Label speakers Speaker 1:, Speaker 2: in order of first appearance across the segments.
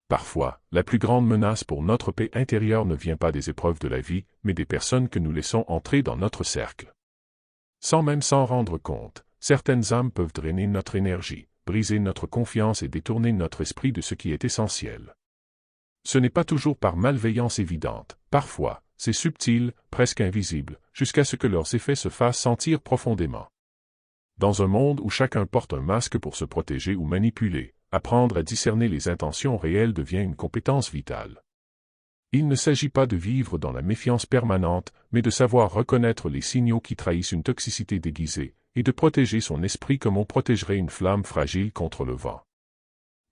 Speaker 1: Parfois, la plus grande menace pour notre paix intérieure ne vient pas des épreuves de la vie, mais des personnes que nous laissons entrer dans notre cercle. Sans même s'en rendre compte, certaines âmes peuvent drainer notre énergie, briser notre confiance et détourner notre esprit de ce qui est essentiel. Ce n'est pas toujours par malveillance évidente, parfois, c'est subtil, presque invisible, jusqu'à ce que leurs effets se fassent sentir profondément. Dans un monde où chacun porte un masque pour se protéger ou manipuler, apprendre à discerner les intentions réelles devient une compétence vitale. Il ne s'agit pas de vivre dans la méfiance permanente, mais de savoir reconnaître les signaux qui trahissent une toxicité déguisée, et de protéger son esprit comme on protégerait une flamme fragile contre le vent.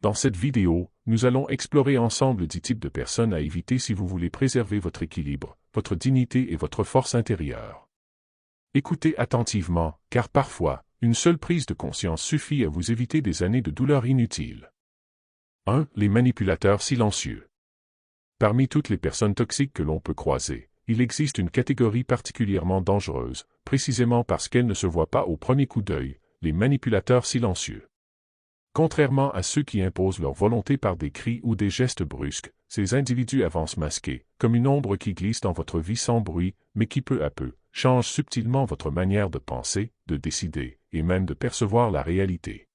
Speaker 1: Dans cette vidéo, nous allons explorer ensemble 10 types de personnes à éviter si vous voulez préserver votre équilibre, votre dignité et votre force intérieure. Écoutez attentivement, car parfois, une seule prise de conscience suffit à vous éviter des années de douleur inutiles. 1. Les manipulateurs silencieux. Parmi toutes les personnes toxiques que l'on peut croiser, il existe une catégorie particulièrement dangereuse, précisément parce qu'elle ne se voit pas au premier coup d'œil, les manipulateurs silencieux. Contrairement à ceux qui imposent leur volonté par des cris ou des gestes brusques, ces individus avancent masqués, comme une ombre qui glisse dans votre vie sans bruit, mais qui peu à peu change subtilement votre manière de penser, de décider, et même de percevoir la réalité.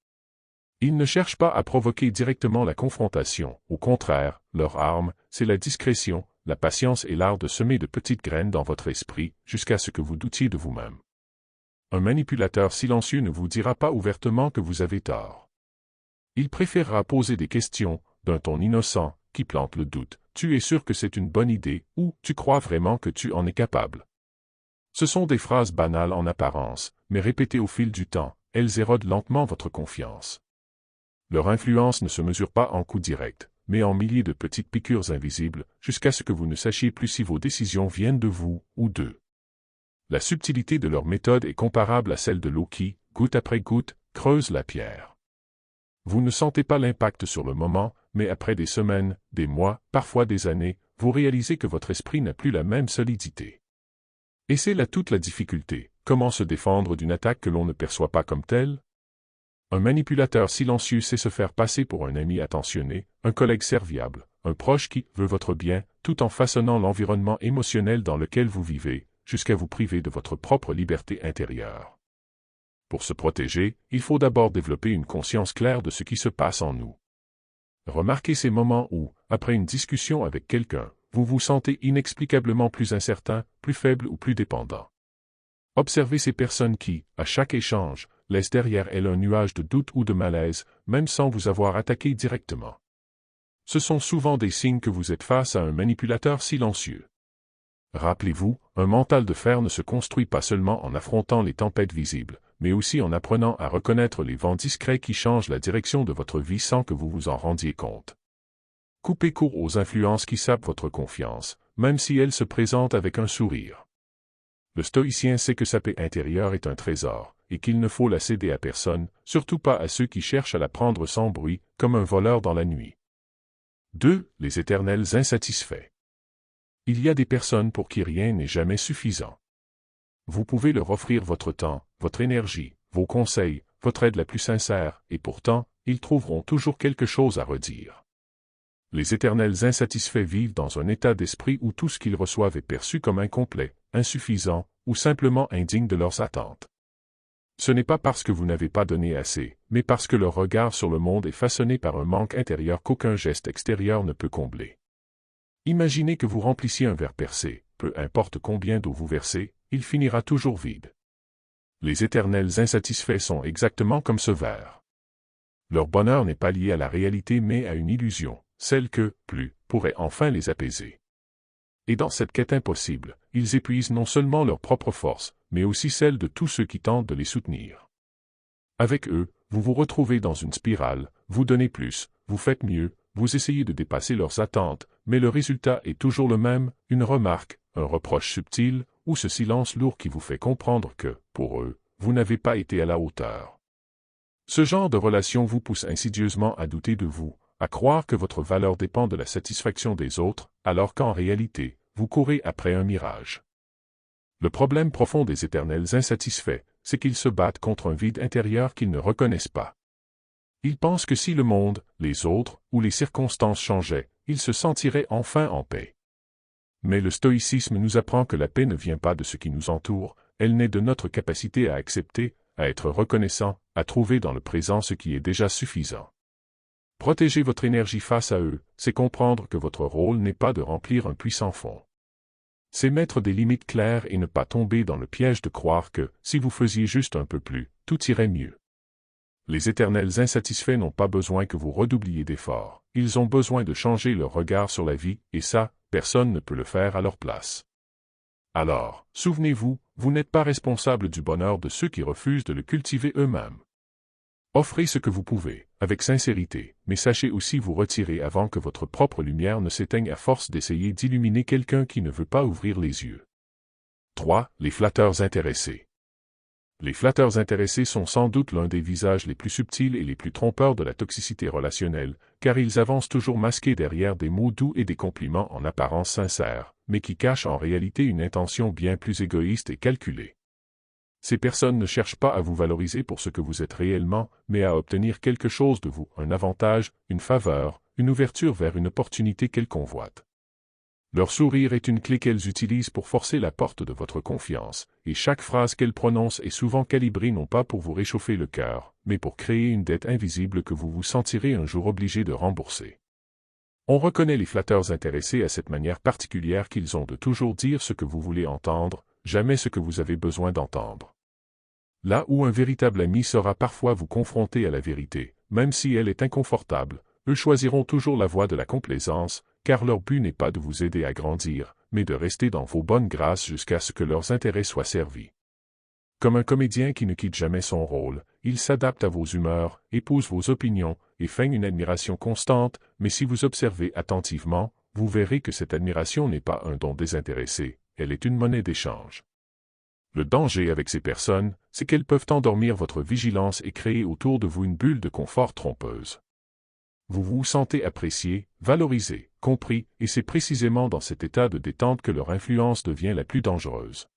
Speaker 1: Ils ne cherchent pas à provoquer directement la confrontation, au contraire, leur arme, c'est la discrétion, la patience et l'art de semer de petites graines dans votre esprit, jusqu'à ce que vous doutiez de vous-même. Un manipulateur silencieux ne vous dira pas ouvertement que vous avez tort. Il préférera poser des questions, d'un ton innocent, qui plante le doute. Tu es sûr que c'est une bonne idée, ou tu crois vraiment que tu en es capable? Ce sont des phrases banales en apparence, mais répétées au fil du temps, elles érodent lentement votre confiance. Leur influence ne se mesure pas en coups directs, mais en milliers de petites piqûres invisibles, jusqu'à ce que vous ne sachiez plus si vos décisions viennent de vous ou d'eux. La subtilité de leur méthode est comparable à celle de l'eau qui, goutte après goutte, creuse la pierre. Vous ne sentez pas l'impact sur le moment, mais après des semaines, des mois, parfois des années, vous réalisez que votre esprit n'a plus la même solidité. Et c'est là toute la difficulté. Comment se défendre d'une attaque que l'on ne perçoit pas comme telle? Un manipulateur silencieux sait se faire passer pour un ami attentionné, un collègue serviable, un proche qui veut votre bien, tout en façonnant l'environnement émotionnel dans lequel vous vivez, jusqu'à vous priver de votre propre liberté intérieure. Pour se protéger, il faut d'abord développer une conscience claire de ce qui se passe en nous. Remarquez ces moments où, après une discussion avec quelqu'un, vous vous sentez inexplicablement plus incertain, plus faible ou plus dépendant. Observez ces personnes qui, à chaque échange, laissent derrière elles un nuage de doute ou de malaise, même sans vous avoir attaqué directement. Ce sont souvent des signes que vous êtes face à un manipulateur silencieux. Rappelez-vous, un mental de fer ne se construit pas seulement en affrontant les tempêtes visibles, mais aussi en apprenant à reconnaître les vents discrets qui changent la direction de votre vie sans que vous vous en rendiez compte. Coupez court aux influences qui sapent votre confiance, même si elles se présentent avec un sourire. Le stoïcien sait que sa paix intérieure est un trésor, et qu'il ne faut la céder à personne, surtout pas à ceux qui cherchent à la prendre sans bruit, comme un voleur dans la nuit. 2. Les éternels insatisfaits. Il y a des personnes pour qui rien n'est jamais suffisant. Vous pouvez leur offrir votre temps, votre énergie, vos conseils, votre aide la plus sincère, et pourtant, ils trouveront toujours quelque chose à redire. Les éternels insatisfaits vivent dans un état d'esprit où tout ce qu'ils reçoivent est perçu comme incomplet, insuffisant, ou simplement indigne de leurs attentes. Ce n'est pas parce que vous n'avez pas donné assez, mais parce que leur regard sur le monde est façonné par un manque intérieur qu'aucun geste extérieur ne peut combler. Imaginez que vous remplissiez un verre percé, peu importe combien d'eau vous versez, il finira toujours vide. Les éternels insatisfaits sont exactement comme ce verre. Leur bonheur n'est pas lié à la réalité mais à une illusion, celle que, plus, pourrait enfin les apaiser. Et dans cette quête impossible, ils épuisent non seulement leur propre force, mais aussi celle de tous ceux qui tentent de les soutenir. Avec eux, vous vous retrouvez dans une spirale, vous donnez plus, vous faites mieux, vous essayez de dépasser leurs attentes, mais le résultat est toujours le même, une remarque, un reproche subtil, ou ce silence lourd qui vous fait comprendre que, pour eux, vous n'avez pas été à la hauteur. Ce genre de relation vous pousse insidieusement à douter de vous, à croire que votre valeur dépend de la satisfaction des autres, alors qu'en réalité, vous courez après un mirage. Le problème profond des éternels insatisfaits, c'est qu'ils se battent contre un vide intérieur qu'ils ne reconnaissent pas. Ils pensent que si le monde, les autres ou les circonstances changeaient, ils se sentiraient enfin en paix. Mais le stoïcisme nous apprend que la paix ne vient pas de ce qui nous entoure, elle naît de notre capacité à accepter, à être reconnaissant, à trouver dans le présent ce qui est déjà suffisant. Protéger votre énergie face à eux, c'est comprendre que votre rôle n'est pas de remplir un puits sans fond. C'est mettre des limites claires et ne pas tomber dans le piège de croire que, si vous faisiez juste un peu plus, tout irait mieux. Les éternels insatisfaits n'ont pas besoin que vous redoubliez d'efforts, ils ont besoin de changer leur regard sur la vie, et ça, personne ne peut le faire à leur place. Alors, souvenez-vous, vous n'êtes pas responsable du bonheur de ceux qui refusent de le cultiver eux-mêmes. Offrez ce que vous pouvez, avec sincérité, mais sachez aussi vous retirer avant que votre propre lumière ne s'éteigne à force d'essayer d'illuminer quelqu'un qui ne veut pas ouvrir les yeux. 3. Les flatteurs intéressés. Les flatteurs intéressés sont sans doute l'un des visages les plus subtils et les plus trompeurs de la toxicité relationnelle, car ils avancent toujours masqués derrière des mots doux et des compliments en apparence sincères, mais qui cachent en réalité une intention bien plus égoïste et calculée. Ces personnes ne cherchent pas à vous valoriser pour ce que vous êtes réellement, mais à obtenir quelque chose de vous, un avantage, une faveur, une ouverture vers une opportunité qu'elles convoitent. Leur sourire est une clé qu'elles utilisent pour forcer la porte de votre confiance, et chaque phrase qu'elles prononcent est souvent calibrée non pas pour vous réchauffer le cœur, mais pour créer une dette invisible que vous vous sentirez un jour obligé de rembourser. On reconnaît les flatteurs intéressés à cette manière particulière qu'ils ont de toujours dire ce que vous voulez entendre, jamais ce que vous avez besoin d'entendre. Là où un véritable ami saura parfois vous confronter à la vérité, même si elle est inconfortable, eux choisiront toujours la voie de la complaisance, car leur but n'est pas de vous aider à grandir, mais de rester dans vos bonnes grâces jusqu'à ce que leurs intérêts soient servis. Comme un comédien qui ne quitte jamais son rôle, il s'adapte à vos humeurs, épouse vos opinions, et feigne une admiration constante, mais si vous observez attentivement, vous verrez que cette admiration n'est pas un don désintéressé, elle est une monnaie d'échange. Le danger avec ces personnes, c'est qu'elles peuvent endormir votre vigilance et créer autour de vous une bulle de confort trompeuse. Vous vous sentez apprécié, valorisé, compris, et c'est précisément dans cet état de détente que leur influence devient la plus dangereuse.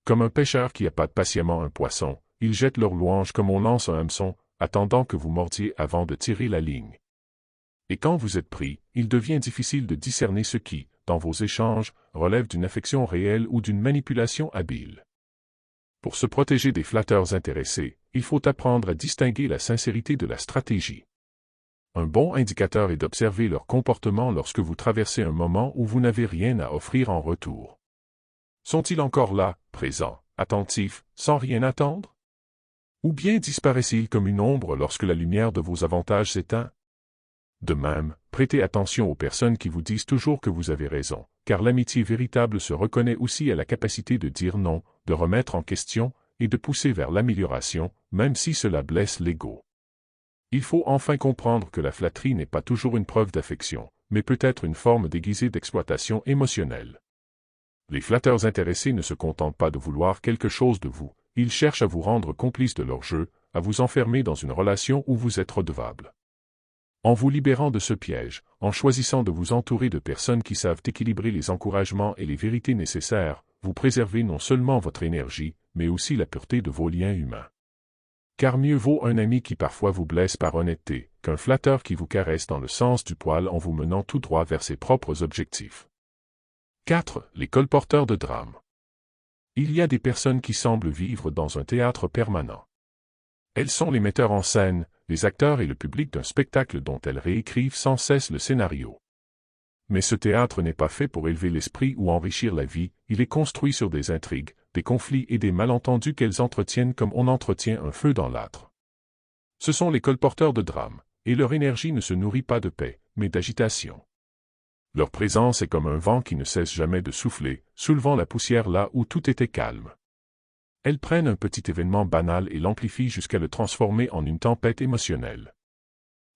Speaker 1: Comme un pêcheur qui appâte patiemment un poisson, ils jettent leur louange comme on lance un hameçon, attendant que vous mordiez avant de tirer la ligne. Et quand vous êtes pris, il devient difficile de discerner ce qui, dans vos échanges, relève d'une affection réelle ou d'une manipulation habile. Pour se protéger des flatteurs intéressés, il faut apprendre à distinguer la sincérité de la stratégie. Un bon indicateur est d'observer leur comportement lorsque vous traversez un moment où vous n'avez rien à offrir en retour. Sont-ils encore là, présents, attentifs, sans rien attendre? Ou bien disparaissent-ils comme une ombre lorsque la lumière de vos avantages s'éteint? De même, prêtez attention aux personnes qui vous disent toujours que vous avez raison, car l'amitié véritable se reconnaît aussi à la capacité de dire non, de remettre en question, et de pousser vers l'amélioration, même si cela blesse l'ego. Il faut enfin comprendre que la flatterie n'est pas toujours une preuve d'affection, mais peut être une forme déguisée d'exploitation émotionnelle. Les flatteurs intéressés ne se contentent pas de vouloir quelque chose de vous, ils cherchent à vous rendre complice de leur jeu, à vous enfermer dans une relation où vous êtes redevable. En vous libérant de ce piège, en choisissant de vous entourer de personnes qui savent équilibrer les encouragements et les vérités nécessaires, vous préservez non seulement votre énergie, mais aussi la pureté de vos liens humains. Car mieux vaut un ami qui parfois vous blesse par honnêteté, qu'un flatteur qui vous caresse dans le sens du poil en vous menant tout droit vers ses propres objectifs. 4. Les colporteurs de drame. Il y a des personnes qui semblent vivre dans un théâtre permanent. Elles sont les metteurs en scène, les acteurs et le public d'un spectacle dont elles réécrivent sans cesse le scénario. Mais ce théâtre n'est pas fait pour élever l'esprit ou enrichir la vie, il est construit sur des intrigues, des conflits et des malentendus qu'elles entretiennent comme on entretient un feu dans l'âtre. Ce sont les colporteurs de drame, et leur énergie ne se nourrit pas de paix, mais d'agitation. Leur présence est comme un vent qui ne cesse jamais de souffler, soulevant la poussière là où tout était calme. Elles prennent un petit événement banal et l'amplifient jusqu'à le transformer en une tempête émotionnelle.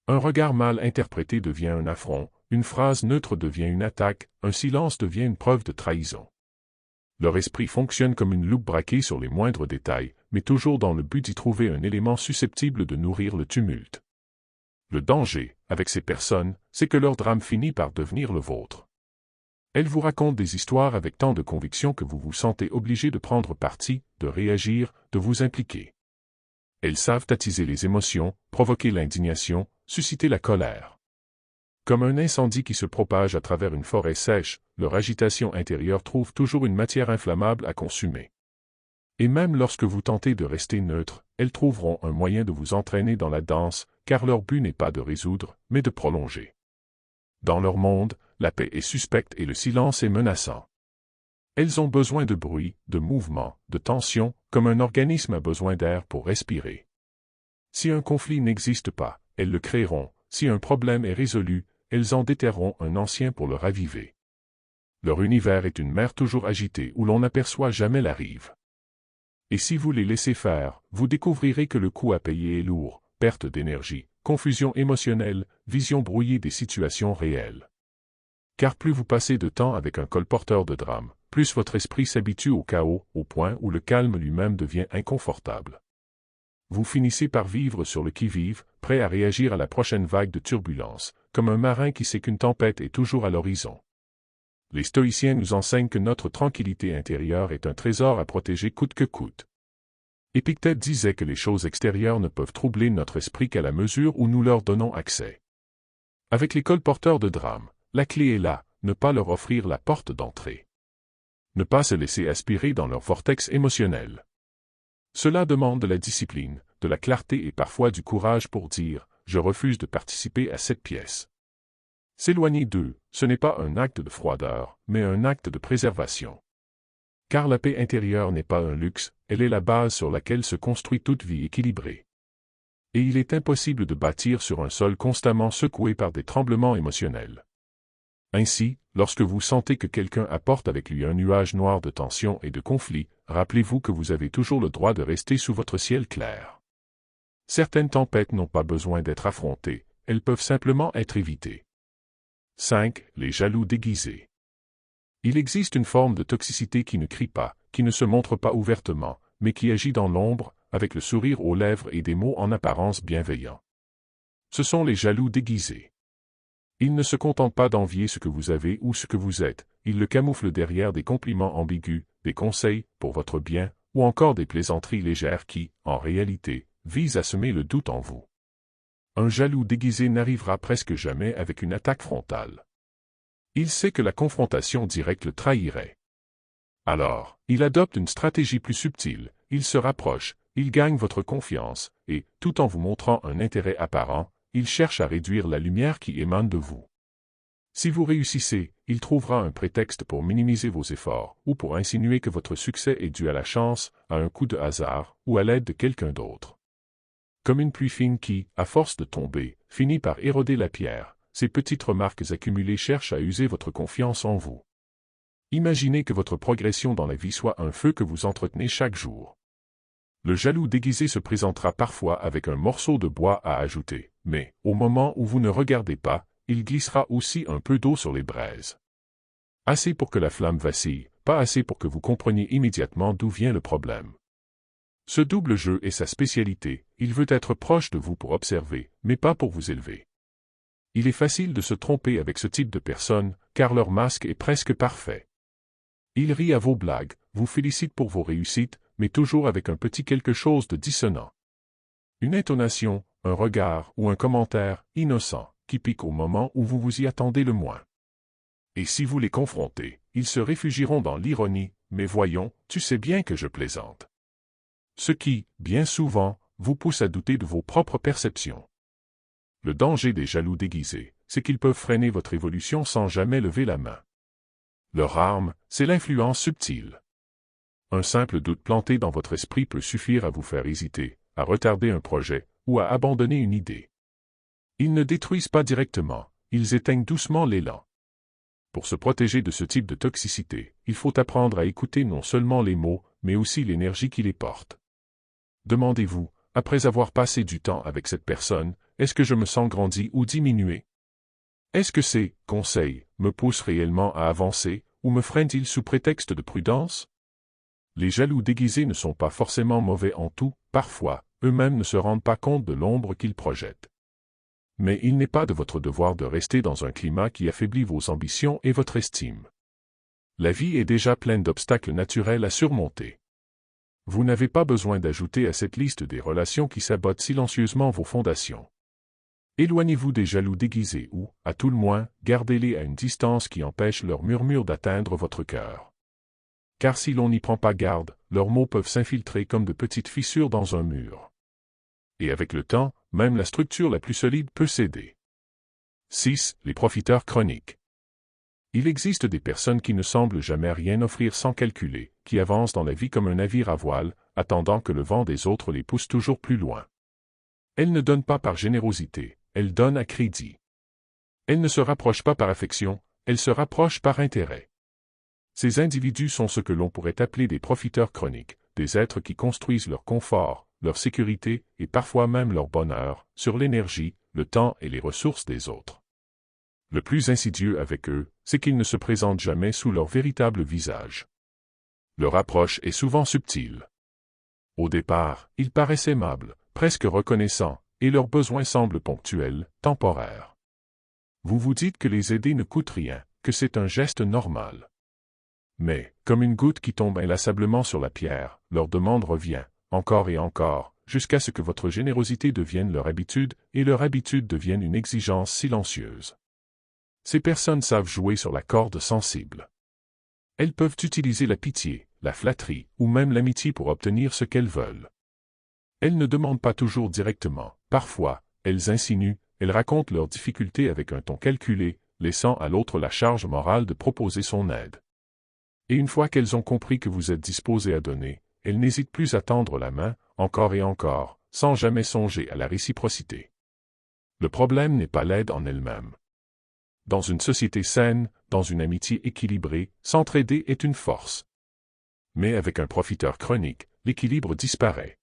Speaker 1: Un regard mal interprété devient un affront, une phrase neutre devient une attaque, un silence devient une preuve de trahison. Leur esprit fonctionne comme une loupe braquée sur les moindres détails, mais toujours dans le but d'y trouver un élément susceptible de nourrir le tumulte. Le danger, avec ces personnes, c'est que leur drame finit par devenir le vôtre. Elles vous racontent des histoires avec tant de conviction que vous vous sentez obligé de prendre parti, de réagir, de vous impliquer. Elles savent attiser les émotions, provoquer l'indignation, susciter la colère. Comme un incendie qui se propage à travers une forêt sèche, leur agitation intérieure trouve toujours une matière inflammable à consumer. Et même lorsque vous tentez de rester neutre, elles trouveront un moyen de vous entraîner dans la danse, car leur but n'est pas de résoudre, mais de prolonger. Dans leur monde, la paix est suspecte et le silence est menaçant. Elles ont besoin de bruit, de mouvement, de tension, comme un organisme a besoin d'air pour respirer. Si un conflit n'existe pas, elles le créeront. Si un problème est résolu, elles en déterreront un ancien pour le raviver. Leur univers est une mer toujours agitée où l'on n'aperçoit jamais la rive. Et si vous les laissez faire, vous découvrirez que le coût à payer est lourd, perte d'énergie, confusion émotionnelle, vision brouillée des situations réelles. Car plus vous passez de temps avec un colporteur de drame, plus votre esprit s'habitue au chaos, au point où le calme lui-même devient inconfortable. Vous finissez par vivre sur le qui-vive, prêt à réagir à la prochaine vague de turbulence, comme un marin qui sait qu'une tempête est toujours à l'horizon. Les stoïciens nous enseignent que notre tranquillité intérieure est un trésor à protéger coûte que coûte. Épictète disait que les choses extérieures ne peuvent troubler notre esprit qu'à la mesure où nous leur donnons accès. Avec les colporteurs de drame, la clé est là, ne pas leur offrir la porte d'entrée. Ne pas se laisser aspirer dans leur vortex émotionnel. Cela demande de la discipline, de la clarté et parfois du courage pour dire « je refuse de participer à cette pièce ». S'éloigner d'eux, ce n'est pas un acte de froideur, mais un acte de préservation. Car la paix intérieure n'est pas un luxe, elle est la base sur laquelle se construit toute vie équilibrée. Et il est impossible de bâtir sur un sol constamment secoué par des tremblements émotionnels. Ainsi, lorsque vous sentez que quelqu'un apporte avec lui un nuage noir de tension et de conflit, rappelez-vous que vous avez toujours le droit de rester sous votre ciel clair. Certaines tempêtes n'ont pas besoin d'être affrontées, elles peuvent simplement être évitées. 5. Les jaloux déguisés. Il existe une forme de toxicité qui ne crie pas, qui ne se montre pas ouvertement, mais qui agit dans l'ombre, avec le sourire aux lèvres et des mots en apparence bienveillants. Ce sont les jaloux déguisés. Ils ne se contentent pas d'envier ce que vous avez ou ce que vous êtes, ils le camouflent derrière des compliments ambigus, des conseils pour votre bien, ou encore des plaisanteries légères qui, en réalité, visent à semer le doute en vous. Un jaloux déguisé n'arrivera presque jamais avec une attaque frontale. Il sait que la confrontation directe le trahirait. Alors, il adopte une stratégie plus subtile, il se rapproche, il gagne votre confiance, et, tout en vous montrant un intérêt apparent, il cherche à réduire la lumière qui émane de vous. Si vous réussissez, il trouvera un prétexte pour minimiser vos efforts, ou pour insinuer que votre succès est dû à la chance, à un coup de hasard, ou à l'aide de quelqu'un d'autre. Comme une pluie fine qui, à force de tomber, finit par éroder la pierre, ces petites remarques accumulées cherchent à user votre confiance en vous. Imaginez que votre progression dans la vie soit un feu que vous entretenez chaque jour. Le jaloux déguisé se présentera parfois avec un morceau de bois à ajouter, mais, au moment où vous ne regardez pas, il glissera aussi un peu d'eau sur les braises. Assez pour que la flamme vacille, pas assez pour que vous compreniez immédiatement d'où vient le problème. Ce double jeu est sa spécialité, il veut être proche de vous pour observer, mais pas pour vous élever. Il est facile de se tromper avec ce type de personnes, car leur masque est presque parfait. Il rit à vos blagues, vous félicite pour vos réussites, mais toujours avec un petit quelque chose de dissonant. Une intonation, un regard ou un commentaire innocent, qui pique au moment où vous vous y attendez le moins. Et si vous les confrontez, ils se réfugieront dans l'ironie, mais voyons, tu sais bien que je plaisante. Ce qui, bien souvent, vous pousse à douter de vos propres perceptions. Le danger des jaloux déguisés, c'est qu'ils peuvent freiner votre évolution sans jamais lever la main. Leur arme, c'est l'influence subtile. Un simple doute planté dans votre esprit peut suffire à vous faire hésiter, à retarder un projet, ou à abandonner une idée. Ils ne détruisent pas directement, ils éteignent doucement l'élan. Pour se protéger de ce type de toxicité, il faut apprendre à écouter non seulement les mots, mais aussi l'énergie qui les porte. Demandez-vous, après avoir passé du temps avec cette personne, est-ce que je me sens grandi ou diminué? Est-ce que ces conseils me poussent réellement à avancer, ou me freinent-ils sous prétexte de prudence? Les jaloux déguisés ne sont pas forcément mauvais en tout, parfois, eux-mêmes ne se rendent pas compte de l'ombre qu'ils projettent. Mais il n'est pas de votre devoir de rester dans un climat qui affaiblit vos ambitions et votre estime. La vie est déjà pleine d'obstacles naturels à surmonter. Vous n'avez pas besoin d'ajouter à cette liste des relations qui sabotent silencieusement vos fondations. Éloignez-vous des jaloux déguisés ou, à tout le moins, gardez-les à une distance qui empêche leurs murmures d'atteindre votre cœur. Car si l'on n'y prend pas garde, leurs mots peuvent s'infiltrer comme de petites fissures dans un mur. Et avec le temps, même la structure la plus solide peut céder. 6. Les profiteurs chroniques. Il existe des personnes qui ne semblent jamais rien offrir sans calculer, qui avancent dans la vie comme un navire à voile, attendant que le vent des autres les pousse toujours plus loin. Elles ne donnent pas par générosité, elles donnent à crédit. Elles ne se rapprochent pas par affection, elles se rapprochent par intérêt. Ces individus sont ce que l'on pourrait appeler des profiteurs chroniques, des êtres qui construisent leur confort, leur sécurité et parfois même leur bonheur sur l'énergie, le temps et les ressources des autres. Le plus insidieux avec eux, c'est qu'ils ne se présentent jamais sous leur véritable visage. Leur approche est souvent subtile. Au départ, ils paraissent aimables, presque reconnaissants, et leurs besoins semblent ponctuels, temporaires. Vous vous dites que les aider ne coûte rien, que c'est un geste normal. Mais, comme une goutte qui tombe inlassablement sur la pierre, leur demande revient, encore et encore, jusqu'à ce que votre générosité devienne leur habitude et leur habitude devienne une exigence silencieuse. Ces personnes savent jouer sur la corde sensible. Elles peuvent utiliser la pitié, la flatterie ou même l'amitié pour obtenir ce qu'elles veulent. Elles ne demandent pas toujours directement, parfois, elles insinuent, elles racontent leurs difficultés avec un ton calculé, laissant à l'autre la charge morale de proposer son aide. Et une fois qu'elles ont compris que vous êtes disposé à donner, elles n'hésitent plus à tendre la main, encore et encore, sans jamais songer à la réciprocité. Le problème n'est pas l'aide en elle-même. Dans une société saine, dans une amitié équilibrée, s'entraider est une force. Mais avec un profiteur chronique, l'équilibre disparaît.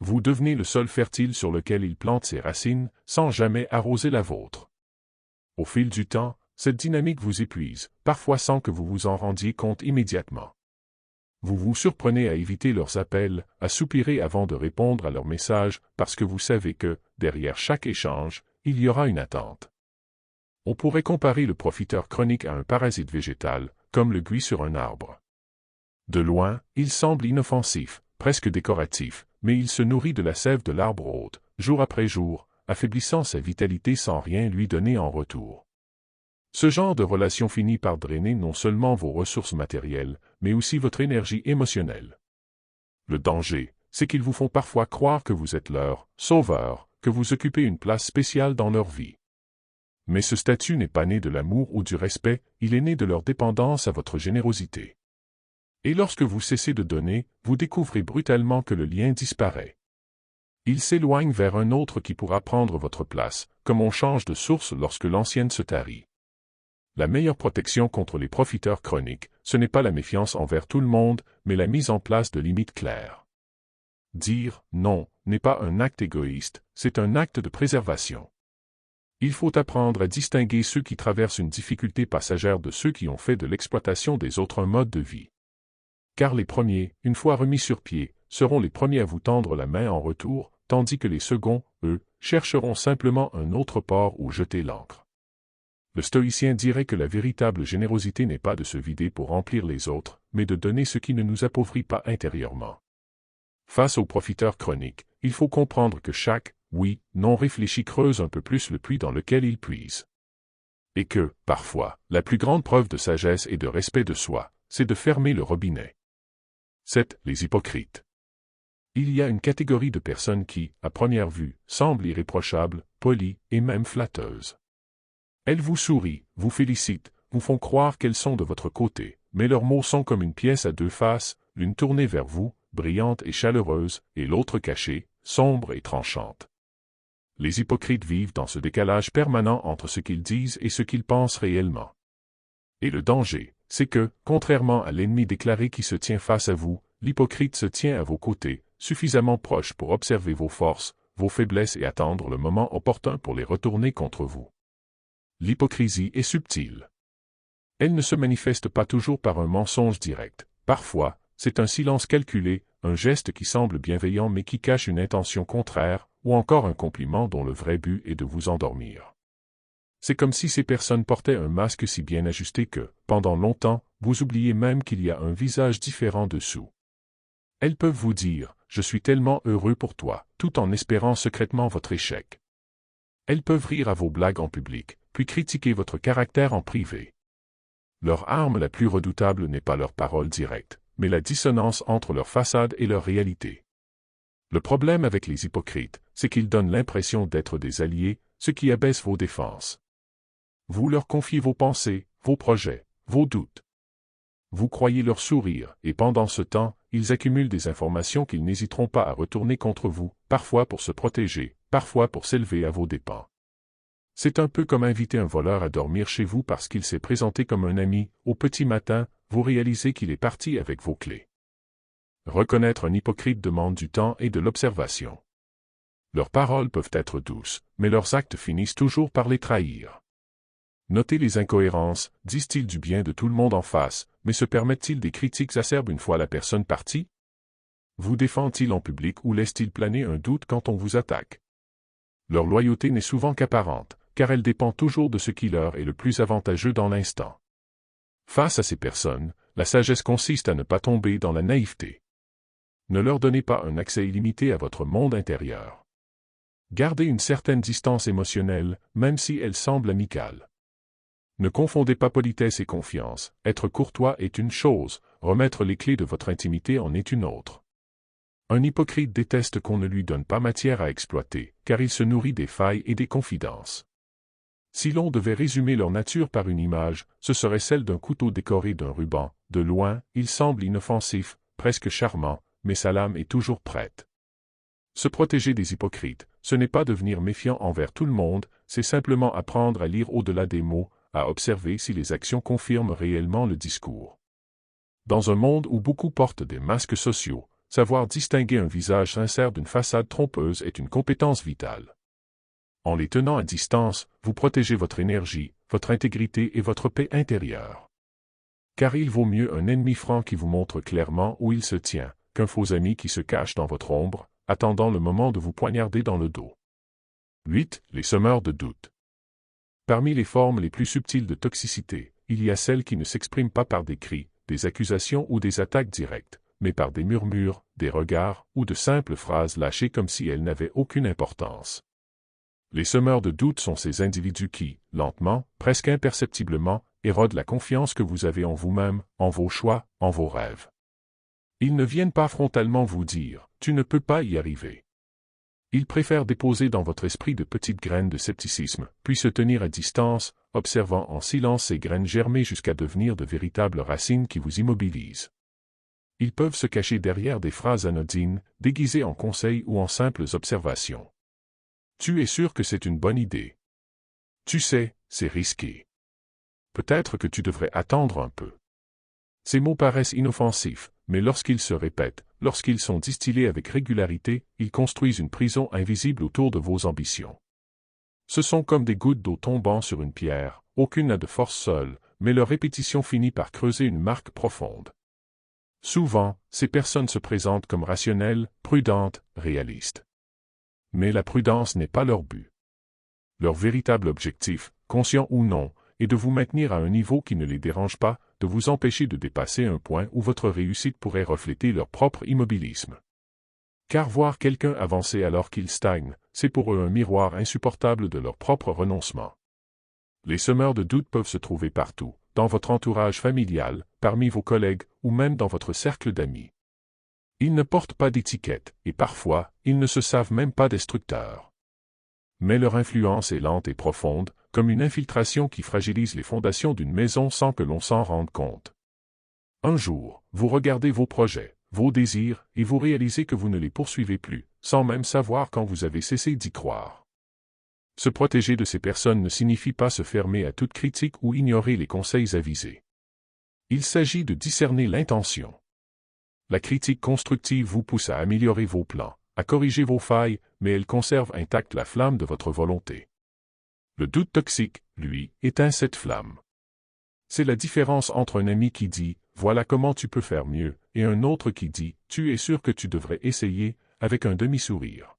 Speaker 1: Vous devenez le sol fertile sur lequel il plante ses racines, sans jamais arroser la vôtre. Au fil du temps, cette dynamique vous épuise, parfois sans que vous vous en rendiez compte immédiatement. Vous vous surprenez à éviter leurs appels, à soupirer avant de répondre à leurs messages, parce que vous savez que, derrière chaque échange, il y aura une attente. On pourrait comparer le profiteur chronique à un parasite végétal, comme le buis sur un arbre. De loin, il semble inoffensif, presque décoratif, mais il se nourrit de la sève de l'arbre hôte, jour après jour, affaiblissant sa vitalité sans rien lui donner en retour. Ce genre de relation finit par drainer non seulement vos ressources matérielles, mais aussi votre énergie émotionnelle. Le danger, c'est qu'ils vous font parfois croire que vous êtes leur sauveur, que vous occupez une place spéciale dans leur vie. Mais ce statut n'est pas né de l'amour ou du respect, il est né de leur dépendance à votre générosité. Et lorsque vous cessez de donner, vous découvrez brutalement que le lien disparaît. Il s'éloigne vers un autre qui pourra prendre votre place, comme on change de source lorsque l'ancienne se tarit. La meilleure protection contre les profiteurs chroniques, ce n'est pas la méfiance envers tout le monde, mais la mise en place de limites claires. Dire « non » n'est pas un acte égoïste, c'est un acte de préservation. Il faut apprendre à distinguer ceux qui traversent une difficulté passagère de ceux qui ont fait de l'exploitation des autres un mode de vie. Car les premiers, une fois remis sur pied, seront les premiers à vous tendre la main en retour, tandis que les seconds, eux, chercheront simplement un autre port où jeter l'ancre. Le stoïcien dirait que la véritable générosité n'est pas de se vider pour remplir les autres, mais de donner ce qui ne nous appauvrit pas intérieurement. Face aux profiteurs chroniques, il faut comprendre que chaque « oui » non réfléchi creuse un peu plus le puits dans lequel il puise. Et que, parfois, la plus grande preuve de sagesse et de respect de soi, c'est de fermer le robinet. 7. Les hypocrites. Il y a une catégorie de personnes qui, à première vue, semblent irréprochables, polies et même flatteuses. Elles vous sourient, vous félicitent, vous font croire qu'elles sont de votre côté, mais leurs mots sont comme une pièce à deux faces, l'une tournée vers vous, brillante et chaleureuse, et l'autre cachée, sombre et tranchante. Les hypocrites vivent dans ce décalage permanent entre ce qu'ils disent et ce qu'ils pensent réellement. Et le danger, c'est que, contrairement à l'ennemi déclaré qui se tient face à vous, l'hypocrite se tient à vos côtés, suffisamment proche pour observer vos forces, vos faiblesses et attendre le moment opportun pour les retourner contre vous. L'hypocrisie est subtile. Elle ne se manifeste pas toujours par un mensonge direct. Parfois, c'est un silence calculé, un geste qui semble bienveillant mais qui cache une intention contraire, ou encore un compliment dont le vrai but est de vous endormir. C'est comme si ces personnes portaient un masque si bien ajusté que, pendant longtemps, vous oubliez même qu'il y a un visage différent dessous. Elles peuvent vous dire « Je suis tellement heureux pour toi », tout en espérant secrètement votre échec. Elles peuvent rire à vos blagues en public, puis critiquer votre caractère en privé. Leur arme la plus redoutable n'est pas leur parole directe, mais la dissonance entre leur façade et leur réalité. Le problème avec les hypocrites, c'est qu'ils donnent l'impression d'être des alliés, ce qui abaisse vos défenses. Vous leur confiez vos pensées, vos projets, vos doutes. Vous croyez leur sourire, et pendant ce temps, ils accumulent des informations qu'ils n'hésiteront pas à retourner contre vous, parfois pour se protéger, parfois pour s'élever à vos dépens. C'est un peu comme inviter un voleur à dormir chez vous parce qu'il s'est présenté comme un ami. Au petit matin, vous réalisez qu'il est parti avec vos clés. Reconnaître un hypocrite demande du temps et de l'observation. Leurs paroles peuvent être douces, mais leurs actes finissent toujours par les trahir. Notez les incohérences, disent-ils du bien de tout le monde en face, mais se permettent-ils des critiques acerbes une fois la personne partie? Vous défendent-ils en public ou laissent-ils planer un doute quand on vous attaque? Leur loyauté n'est souvent qu'apparente, car elle dépend toujours de ce qui leur est le plus avantageux dans l'instant. Face à ces personnes, la sagesse consiste à ne pas tomber dans la naïveté. Ne leur donnez pas un accès illimité à votre monde intérieur. Gardez une certaine distance émotionnelle, même si elle semble amicale. Ne confondez pas politesse et confiance. Être courtois est une chose, remettre les clés de votre intimité en est une autre. Un hypocrite déteste qu'on ne lui donne pas matière à exploiter, car il se nourrit des failles et des confidences. Si l'on devait résumer leur nature par une image, ce serait celle d'un couteau décoré d'un ruban. De loin, il semble inoffensif, presque charmant, mais sa lame est toujours prête. Se protéger des hypocrites, ce n'est pas devenir méfiant envers tout le monde, c'est simplement apprendre à lire au-delà des mots, à observer si les actions confirment réellement le discours. Dans un monde où beaucoup portent des masques sociaux, savoir distinguer un visage sincère d'une façade trompeuse est une compétence vitale. En les tenant à distance, vous protégez votre énergie, votre intégrité et votre paix intérieure. Car il vaut mieux un ennemi franc qui vous montre clairement où il se tient, qu'un faux ami qui se cache dans votre ombre, attendant le moment de vous poignarder dans le dos. 8. Les semeurs de doute. Parmi les formes les plus subtiles de toxicité, il y a celles qui ne s'expriment pas par des cris, des accusations ou des attaques directes, mais par des murmures, des regards ou de simples phrases lâchées comme si elles n'avaient aucune importance. Les semeurs de doute sont ces individus qui, lentement, presque imperceptiblement, érodent la confiance que vous avez en vous-même, en vos choix, en vos rêves. Ils ne viennent pas frontalement vous dire « tu ne peux pas y arriver ». Ils préfèrent déposer dans votre esprit de petites graines de scepticisme, puis se tenir à distance, observant en silence ces graines germer jusqu'à devenir de véritables racines qui vous immobilisent. Ils peuvent se cacher derrière des phrases anodines, déguisées en conseils ou en simples observations. Tu es sûr que c'est une bonne idée. Tu sais, c'est risqué. Peut-être que tu devrais attendre un peu. Ces mots paraissent inoffensifs, mais lorsqu'ils se répètent, lorsqu'ils sont distillés avec régularité, ils construisent une prison invisible autour de vos ambitions. Ce sont comme des gouttes d'eau tombant sur une pierre, aucune n'a de force seule, mais leur répétition finit par creuser une marque profonde. Souvent, ces personnes se présentent comme rationnelles, prudentes, réalistes. Mais la prudence n'est pas leur but. Leur véritable objectif, conscient ou non, est de vous maintenir à un niveau qui ne les dérange pas, de vous empêcher de dépasser un point où votre réussite pourrait refléter leur propre immobilisme. Car voir quelqu'un avancer alors qu'il stagne, c'est pour eux un miroir insupportable de leur propre renoncement. Les semeurs de doute peuvent se trouver partout, dans votre entourage familial, parmi vos collègues, ou même dans votre cercle d'amis. Ils ne portent pas d'étiquette, et parfois, ils ne se savent même pas destructeurs. Mais leur influence est lente et profonde, comme une infiltration qui fragilise les fondations d'une maison sans que l'on s'en rende compte. Un jour, vous regardez vos projets, vos désirs, et vous réalisez que vous ne les poursuivez plus, sans même savoir quand vous avez cessé d'y croire. Se protéger de ces personnes ne signifie pas se fermer à toute critique ou ignorer les conseils avisés. Il s'agit de discerner l'intention. La critique constructive vous pousse à améliorer vos plans, à corriger vos failles, mais elle conserve intacte la flamme de votre volonté. Le doute toxique, lui, éteint cette flamme. C'est la différence entre un ami qui dit « voilà comment tu peux faire mieux » et un autre qui dit « tu es sûr que tu devrais essayer » avec un demi-sourire.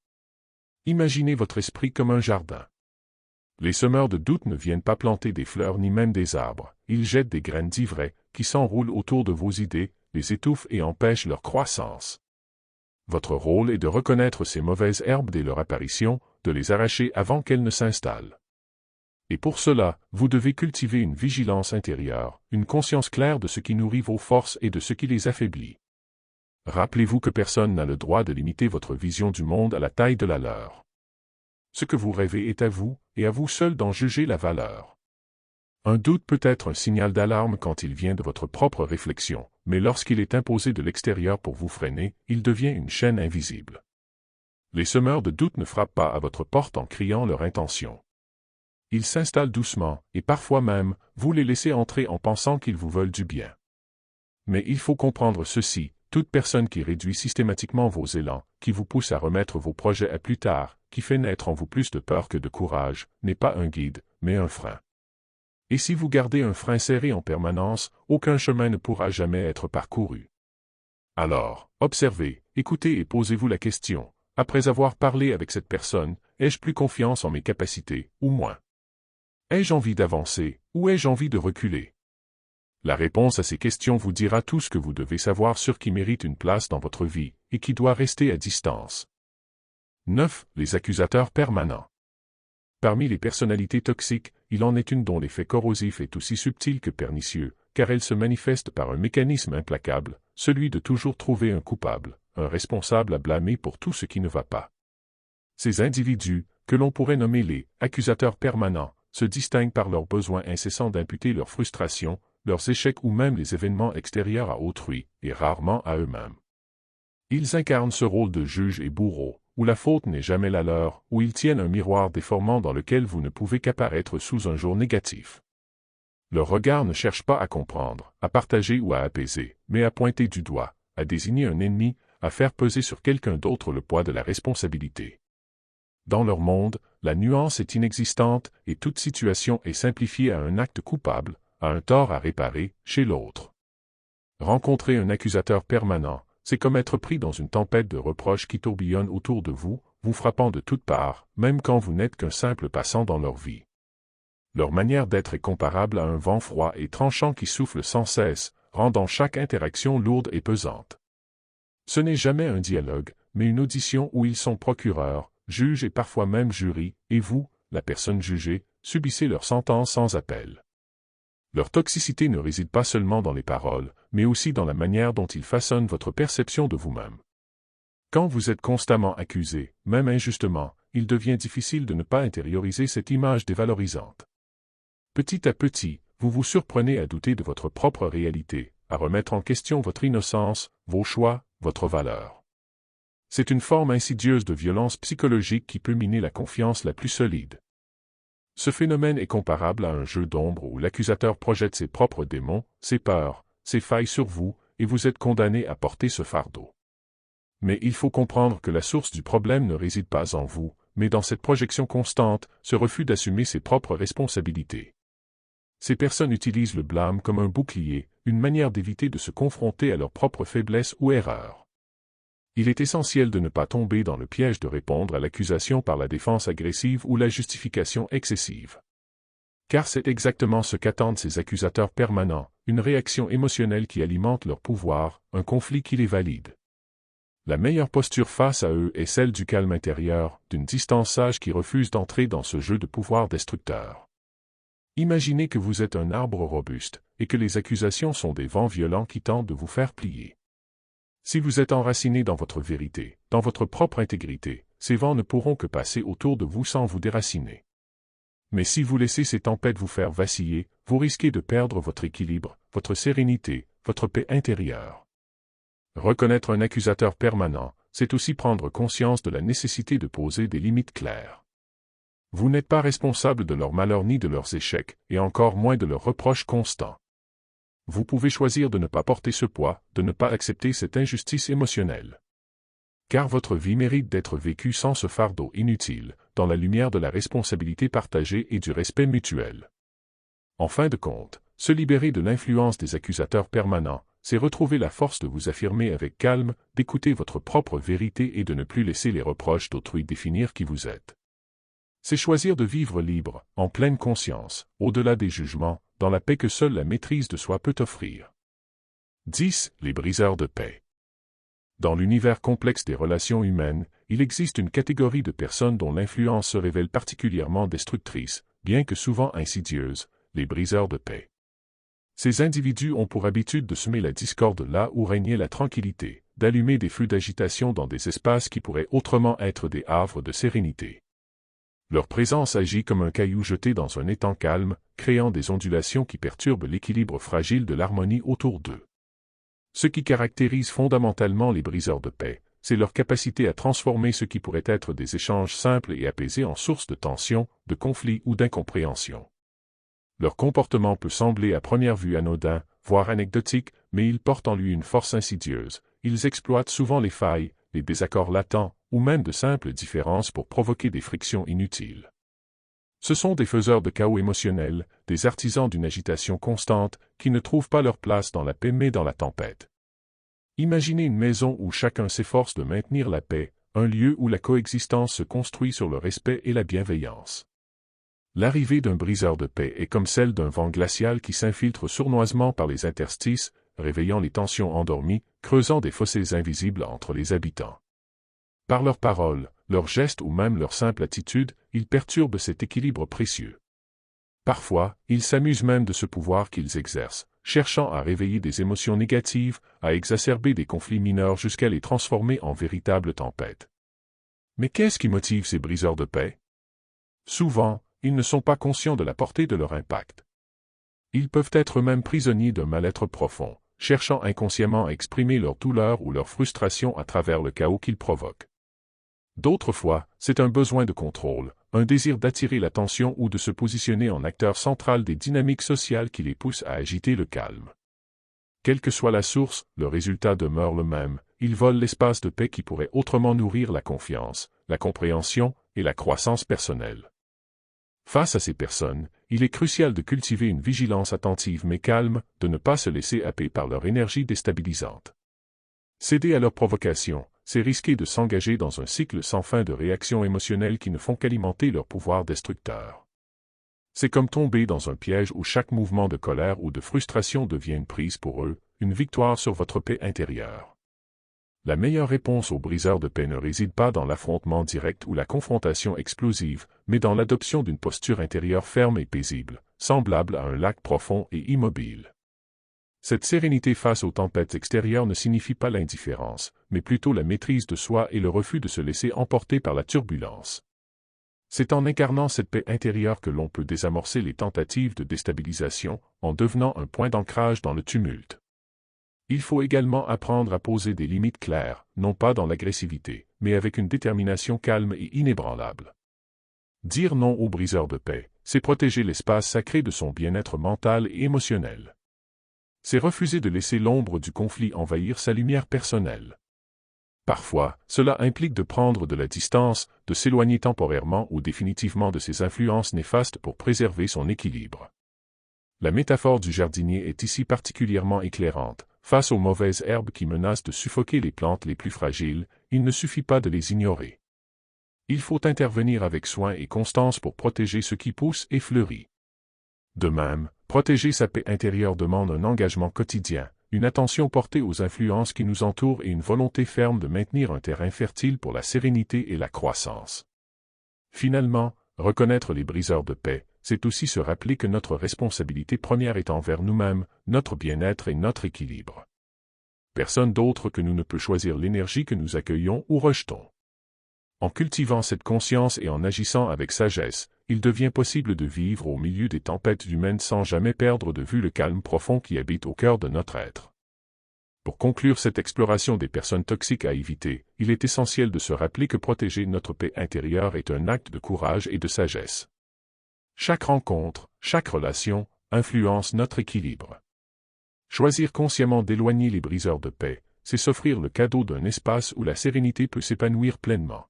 Speaker 1: Imaginez votre esprit comme un jardin. Les semeurs de doute ne viennent pas planter des fleurs ni même des arbres, ils jettent des graines d'ivraie qui s'enroulent autour de vos idées, les étouffent et empêchent leur croissance. Votre rôle est de reconnaître ces mauvaises herbes dès leur apparition, de les arracher avant qu'elles ne s'installent. Et pour cela, vous devez cultiver une vigilance intérieure, une conscience claire de ce qui nourrit vos forces et de ce qui les affaiblit. Rappelez-vous que personne n'a le droit de limiter votre vision du monde à la taille de la leur. Ce que vous rêvez est à vous, et à vous seul d'en juger la valeur. Un doute peut être un signal d'alarme quand il vient de votre propre réflexion, mais lorsqu'il est imposé de l'extérieur pour vous freiner, il devient une chaîne invisible. Les semeurs de doute ne frappent pas à votre porte en criant leur intention. Ils s'installent doucement, et parfois même, vous les laissez entrer en pensant qu'ils vous veulent du bien. Mais il faut comprendre ceci, toute personne qui réduit systématiquement vos élans, qui vous pousse à remettre vos projets à plus tard, qui fait naître en vous plus de peur que de courage, n'est pas un guide, mais un frein. Et si vous gardez un frein serré en permanence, aucun chemin ne pourra jamais être parcouru. Alors, observez, écoutez et posez-vous la question, après avoir parlé avec cette personne, ai-je plus confiance en mes capacités, ou moins? Ai-je envie d'avancer, ou ai-je envie de reculer? La réponse à ces questions vous dira tout ce que vous devez savoir sur qui mérite une place dans votre vie, et qui doit rester à distance. 9. Les accusateurs permanents. Parmi les personnalités toxiques, il en est une dont l'effet corrosif est aussi subtil que pernicieux, car elle se manifeste par un mécanisme implacable, celui de toujours trouver un coupable, un responsable à blâmer pour tout ce qui ne va pas. Ces individus, que l'on pourrait nommer les accusateurs permanents, se distinguent par leur besoin incessant d'imputer leurs frustrations, leurs échecs ou même les événements extérieurs à autrui, et rarement à eux-mêmes. Ils incarnent ce rôle de juge et bourreau, où la faute n'est jamais la leur, où ils tiennent un miroir déformant dans lequel vous ne pouvez qu'apparaître sous un jour négatif. Leur regard ne cherche pas à comprendre, à partager ou à apaiser, mais à pointer du doigt, à désigner un ennemi, à faire peser sur quelqu'un d'autre le poids de la responsabilité. Dans leur monde, la nuance est inexistante et toute situation est simplifiée à un acte coupable, à un tort à réparer, chez l'autre. Rencontrer un accusateur permanent, c'est comme être pris dans une tempête de reproches qui tourbillonnent autour de vous, vous frappant de toutes parts, même quand vous n'êtes qu'un simple passant dans leur vie. Leur manière d'être est comparable à un vent froid et tranchant qui souffle sans cesse, rendant chaque interaction lourde et pesante. Ce n'est jamais un dialogue, mais une audition où ils sont procureurs, juges et parfois même jury, et vous, la personne jugée, subissez leur sentence sans appel. Leur toxicité ne réside pas seulement dans les paroles, mais aussi dans la manière dont ils façonnent votre perception de vous-même. Quand vous êtes constamment accusé, même injustement, il devient difficile de ne pas intérioriser cette image dévalorisante. Petit à petit, vous vous surprenez à douter de votre propre réalité, à remettre en question votre innocence, vos choix, votre valeur. C'est une forme insidieuse de violence psychologique qui peut miner la confiance la plus solide. Ce phénomène est comparable à un jeu d'ombre où l'accusateur projette ses propres démons, ses peurs, ses failles sur vous, et vous êtes condamné à porter ce fardeau. Mais il faut comprendre que la source du problème ne réside pas en vous, mais dans cette projection constante, ce refus d'assumer ses propres responsabilités. Ces personnes utilisent le blâme comme un bouclier, une manière d'éviter de se confronter à leurs propres faiblesses ou erreurs. Il est essentiel de ne pas tomber dans le piège de répondre à l'accusation par la défense agressive ou la justification excessive. Car c'est exactement ce qu'attendent ces accusateurs permanents, une réaction émotionnelle qui alimente leur pouvoir, un conflit qui les valide. La meilleure posture face à eux est celle du calme intérieur, d'une distance sage qui refuse d'entrer dans ce jeu de pouvoir destructeur. Imaginez que vous êtes un arbre robuste, et que les accusations sont des vents violents qui tentent de vous faire plier. Si vous êtes enraciné dans votre vérité, dans votre propre intégrité, ces vents ne pourront que passer autour de vous sans vous déraciner. Mais si vous laissez ces tempêtes vous faire vaciller, vous risquez de perdre votre équilibre, votre sérénité, votre paix intérieure. Reconnaître un accusateur permanent, c'est aussi prendre conscience de la nécessité de poser des limites claires. Vous n'êtes pas responsable de leurs malheurs ni de leurs échecs, et encore moins de leurs reproches constants. Vous pouvez choisir de ne pas porter ce poids, de ne pas accepter cette injustice émotionnelle. Car votre vie mérite d'être vécue sans ce fardeau inutile, dans la lumière de la responsabilité partagée et du respect mutuel. En fin de compte, se libérer de l'influence des accusateurs permanents, c'est retrouver la force de vous affirmer avec calme, d'écouter votre propre vérité et de ne plus laisser les reproches d'autrui définir qui vous êtes. C'est choisir de vivre libre, en pleine conscience, au-delà des jugements, dans la paix que seule la maîtrise de soi peut offrir. 10. Les briseurs de paix. Dans l'univers complexe des relations humaines, il existe une catégorie de personnes dont l'influence se révèle particulièrement destructrice, bien que souvent insidieuse, les briseurs de paix. Ces individus ont pour habitude de semer la discorde là où régnait la tranquillité, d'allumer des feux d'agitation dans des espaces qui pourraient autrement être des havres de sérénité. Leur présence agit comme un caillou jeté dans un étang calme, créant des ondulations qui perturbent l'équilibre fragile de l'harmonie autour d'eux. Ce qui caractérise fondamentalement les briseurs de paix, c'est leur capacité à transformer ce qui pourrait être des échanges simples et apaisés en source de tension, de conflit ou d'incompréhension. Leur comportement peut sembler à première vue anodin, voire anecdotique, mais il porte en lui une force insidieuse. Ils exploitent souvent les failles, les désaccords latents, ou même de simples différences pour provoquer des frictions inutiles. Ce sont des faiseurs de chaos émotionnel, des artisans d'une agitation constante, qui ne trouvent pas leur place dans la paix mais dans la tempête. Imaginez une maison où chacun s'efforce de maintenir la paix, un lieu où la coexistence se construit sur le respect et la bienveillance. L'arrivée d'un briseur de paix est comme celle d'un vent glacial qui s'infiltre sournoisement par les interstices, réveillant les tensions endormies, creusant des fossés invisibles entre les habitants. Par leurs paroles, leurs gestes ou même leur simple attitude, ils perturbent cet équilibre précieux. Parfois, ils s'amusent même de ce pouvoir qu'ils exercent, cherchant à réveiller des émotions négatives, à exacerber des conflits mineurs jusqu'à les transformer en véritables tempêtes. Mais qu'est-ce qui motive ces briseurs de paix? Souvent, ils ne sont pas conscients de la portée de leur impact. Ils peuvent être eux-mêmes prisonniers d'un mal-être profond, cherchant inconsciemment à exprimer leur douleur ou leur frustration à travers le chaos qu'ils provoquent. D'autres fois, c'est un besoin de contrôle, un désir d'attirer l'attention ou de se positionner en acteur central des dynamiques sociales qui les poussent à agiter le calme. Quelle que soit la source, le résultat demeure le même, ils volent l'espace de paix qui pourrait autrement nourrir la confiance, la compréhension et la croissance personnelle. Face à ces personnes, il est crucial de cultiver une vigilance attentive mais calme, de ne pas se laisser happer par leur énergie déstabilisante. Céder à leur provocation, c'est risquer de s'engager dans un cycle sans fin de réactions émotionnelles qui ne font qu'alimenter leur pouvoir destructeur. C'est comme tomber dans un piège où chaque mouvement de colère ou de frustration devient une prise pour eux, une victoire sur votre paix intérieure. La meilleure réponse aux briseurs de paix ne réside pas dans l'affrontement direct ou la confrontation explosive, mais dans l'adoption d'une posture intérieure ferme et paisible, semblable à un lac profond et immobile. Cette sérénité face aux tempêtes extérieures ne signifie pas l'indifférence, mais plutôt la maîtrise de soi et le refus de se laisser emporter par la turbulence. C'est en incarnant cette paix intérieure que l'on peut désamorcer les tentatives de déstabilisation, en devenant un point d'ancrage dans le tumulte. Il faut également apprendre à poser des limites claires, non pas dans l'agressivité, mais avec une détermination calme et inébranlable. Dire non aux briseurs de paix, c'est protéger l'espace sacré de son bien-être mental et émotionnel. C'est refuser de laisser l'ombre du conflit envahir sa lumière personnelle. Parfois, cela implique de prendre de la distance, de s'éloigner temporairement ou définitivement de ses influences néfastes pour préserver son équilibre. La métaphore du jardinier est ici particulièrement éclairante. Face aux mauvaises herbes qui menacent de suffoquer les plantes les plus fragiles, il ne suffit pas de les ignorer. Il faut intervenir avec soin et constance pour protéger ce qui pousse et fleurit. De même, protéger sa paix intérieure demande un engagement quotidien, une attention portée aux influences qui nous entourent et une volonté ferme de maintenir un terrain fertile pour la sérénité et la croissance. Finalement, reconnaître les briseurs de paix, c'est aussi se rappeler que notre responsabilité première est envers nous-mêmes, notre bien-être et notre équilibre. Personne d'autre que nous ne peut choisir l'énergie que nous accueillons ou rejetons. En cultivant cette conscience et en agissant avec sagesse, il devient possible de vivre au milieu des tempêtes humaines sans jamais perdre de vue le calme profond qui habite au cœur de notre être. Pour conclure cette exploration des personnes toxiques à éviter, il est essentiel de se rappeler que protéger notre paix intérieure est un acte de courage et de sagesse. Chaque rencontre, chaque relation, influence notre équilibre. Choisir consciemment d'éloigner les briseurs de paix, c'est s'offrir le cadeau d'un espace où la sérénité peut s'épanouir pleinement.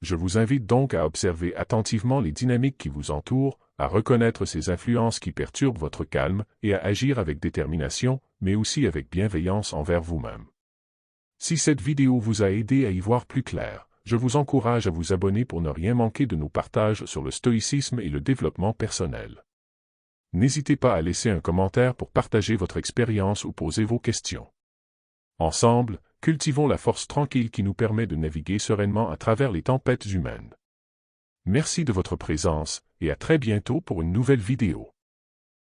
Speaker 1: Je vous invite donc à observer attentivement les dynamiques qui vous entourent, à reconnaître ces influences qui perturbent votre calme et à agir avec détermination, mais aussi avec bienveillance envers vous-même. Si cette vidéo vous a aidé à y voir plus clair, je vous encourage à vous abonner pour ne rien manquer de nos partages sur le stoïcisme et le développement personnel. N'hésitez pas à laisser un commentaire pour partager votre expérience ou poser vos questions. Ensemble, cultivons la force tranquille qui nous permet de naviguer sereinement à travers les tempêtes humaines. Merci de votre présence, et à très bientôt pour une nouvelle vidéo.